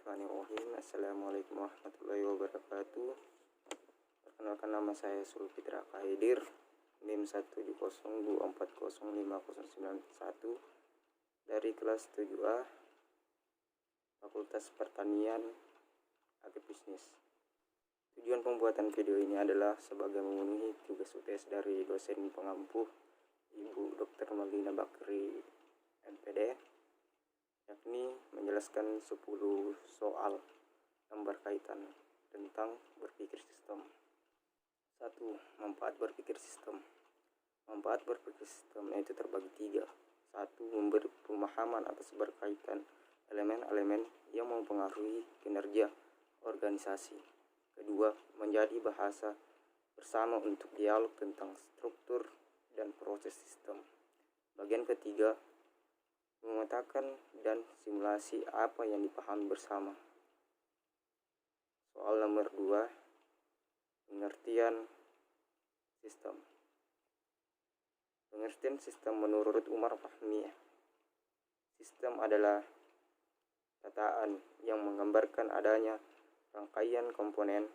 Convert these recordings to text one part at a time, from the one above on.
Bismillahirrahmanirrahim. Assalamualaikum warahmatullahi wabarakatuh. Perkenalkan, nama saya Sulfitra Kaidir, NIM 170240591 dari kelas 7A Fakultas Pertanian Agribisnis. Tujuan pembuatan video ini adalah sebagai memenuhi tugas UTS dari dosen pengampu Ibu Dr. Malina Bakri MPD, yakni menjelaskan 10 soal yang berkaitan tentang berpikir sistem. 1. Manfaat berpikir sistem. Manfaat berpikir sistem itu terbagi 3. 1. Memberi pemahaman atas berkaitan elemen-elemen yang mempengaruhi kinerja organisasi. 2. Menjadi bahasa bersama untuk dialog tentang struktur dan proses sistem. Bagian ketiga, memetakan dan simulasi apa yang dipahami bersama. Soal nomor 2, pengertian sistem. Pengertian sistem menurut Umar Fahmiyah. Sistem adalah tataan yang menggambarkan adanya rangkaian komponen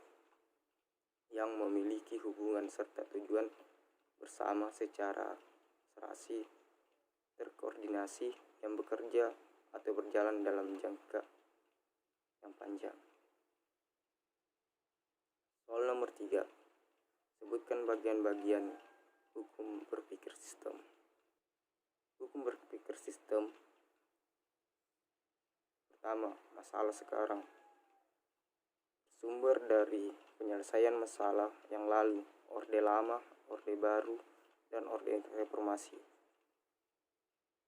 yang memiliki hubungan serta tujuan bersama secara serasi, terkoordinasi, yang bekerja atau berjalan dalam jangka yang panjang. Soal nomor 3, sebutkan bagian-bagian hukum berpikir sistem. Hukum berpikir sistem. Pertama, masalah sekarang. Sumber dari penyelesaian masalah yang lalu, orde lama, orde baru, dan orde reformasi.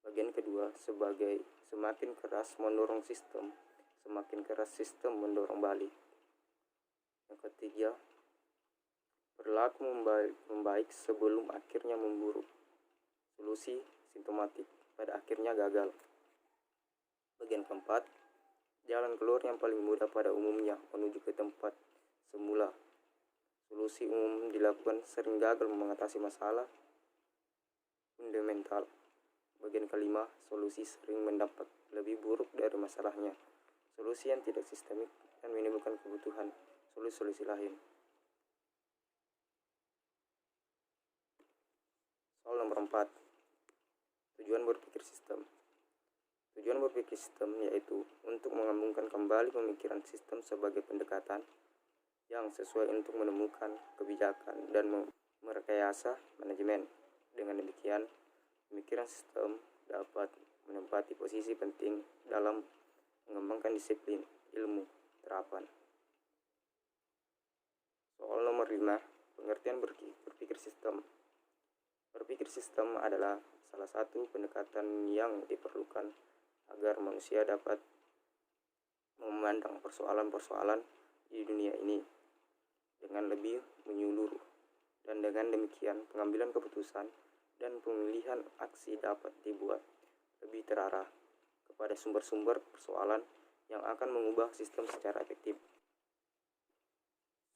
Bagian kedua, sebagai semakin keras mendorong sistem, semakin keras sistem mendorong balik. Yang ketiga, berlaku membaik sebelum akhirnya memburuk. Solusi simptomatik pada akhirnya gagal. Bagian keempat, jalan keluar yang paling mudah pada umumnya menuju ke tempat semula. Solusi umum dilakukan sering gagal mengatasi masalah fundamental. Bagian kelima, solusi sering mendapat lebih buruk dari masalahnya. Solusi yang tidak sistemik dan menimbulkan kebutuhan solusi lain. Soal nomor 4, tujuan berpikir sistem. Tujuan berpikir sistem yaitu untuk mengembangkan kembali pemikiran sistem sebagai pendekatan yang sesuai untuk menemukan kebijakan dan merekayasa manajemen. Dengan demikian, pemikiran sistem dapat menempati posisi penting dalam mengembangkan disiplin ilmu terapan. Soal nomor 5, pengertian berpikir sistem. Berpikir sistem adalah salah satu pendekatan yang diperlukan agar manusia dapat memandang persoalan-persoalan di dunia ini dengan lebih menyeluruh, dan dengan demikian pengambilan keputusan dan pemilihan aksi dapat dibuat lebih terarah kepada sumber-sumber persoalan yang akan mengubah sistem secara efektif.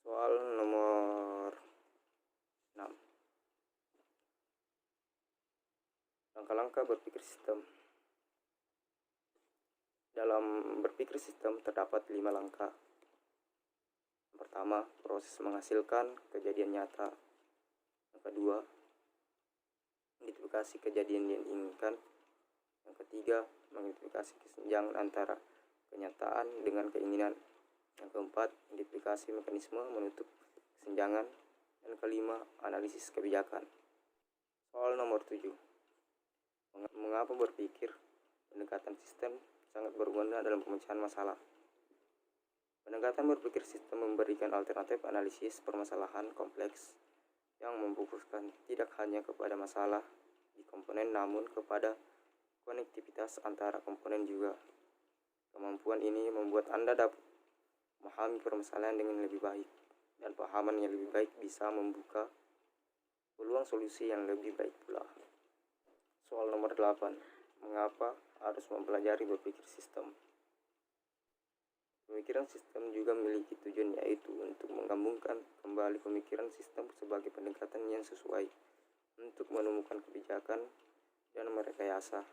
Soal nomor 6, langkah-langkah berpikir sistem. Dalam berpikir sistem terdapat 5 langkah. Yang pertama, proses menghasilkan kejadian nyata. Yang kedua, identifikasi kejadian yang diinginkan. Yang ketiga, mengidentifikasi kesenjangan antara kenyataan dengan keinginan. Yang keempat, identifikasi mekanisme menutup kesenjangan. Dan kelima, analisis kebijakan. Soal nomor 7, mengapa berpikir pendekatan sistem sangat berguna dalam pemecahan masalah. Pendekatan berpikir sistem memberikan alternatif analisis permasalahan kompleks yang memfokuskan tidak hanya kepada masalah di komponen namun kepada konektivitas antara komponen juga. Kemampuan ini membuat Anda dapat memahami permasalahan dengan lebih baik, dan pahaman yang lebih baik bisa membuka peluang solusi yang lebih baik pula. Soal nomor 8, mengapa harus mempelajari berpikir sistem? Pemikiran sistem juga memiliki tujuan, yaitu untuk menggabungkan kembali pemikiran sistem sebagai pendekatan yang sesuai untuk menemukan kebijakan dan merekayasa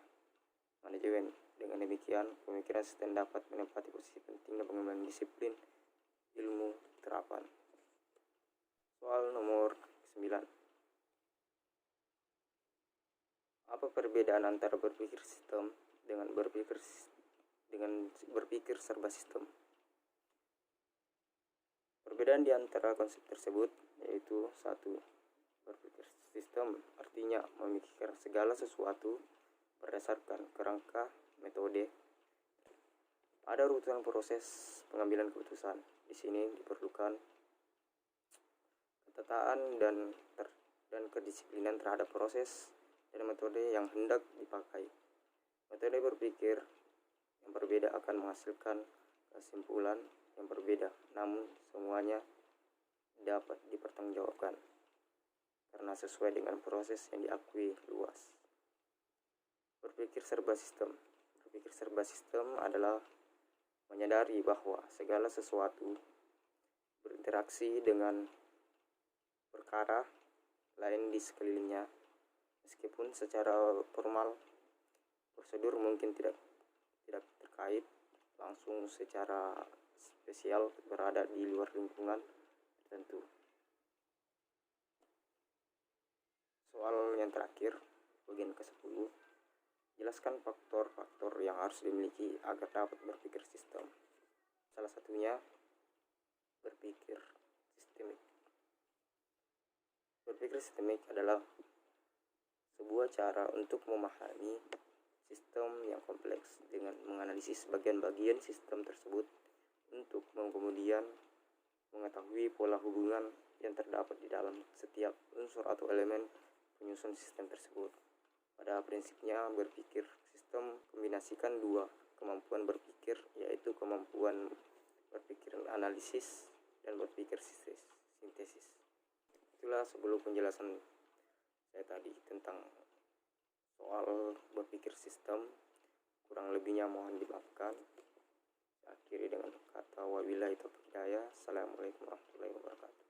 manajemen Dengan demikian, pemikiran sistem dapat menempati posisi penting dalam pengembangan disiplin ilmu terapan. Soal nomor 9. Apa perbedaan antara berpikir sistem dengan berpikir serba sistem? Perbedaan di antara konsep tersebut yaitu: 1. Berpikir sistem artinya memikirkan segala sesuatu berdasarkan kerangka metode pada urutan proses pengambilan keputusan. Di sini diperlukan ketataan dan kedisiplinan terhadap proses dan metode yang hendak dipakai. Metode berpikir yang berbeda akan menghasilkan kesimpulan yang berbeda, namun semuanya dapat dipertanggungjawabkan karena sesuai dengan proses yang diakui luas. Berpikir serba sistem. Berpikir serba sistem adalah menyadari bahwa segala sesuatu berinteraksi dengan perkara lain di sekelilingnya, meskipun secara formal prosedur mungkin tidak terkait langsung, secara spesial berada di luar lingkungan tertentu. Soal yang terakhir, bagian ke-10, jelaskan faktor-faktor yang harus dimiliki agar dapat berpikir sistem. Salah satunya berpikir sistemik. Berpikir sistemik adalah sebuah cara untuk memahami sistem yang kompleks dengan menganalisis bagian-bagian sistem tersebut untuk kemudian mengetahui pola hubungan yang terdapat di dalam setiap unsur atau elemen penyusun sistem tersebut. Pada prinsipnya, berpikir sistem kombinasikan dua kemampuan berpikir, yaitu kemampuan berpikir analisis dan berpikir sintesis. Itulah sebelum penjelasan saya tadi tentang soal berpikir sistem. Kurang lebihnya mohon dimaafkan. Akhiri dengan kata wabillahi taufiq hidayah. Assalamualaikum warahmatullahi wabarakatuh.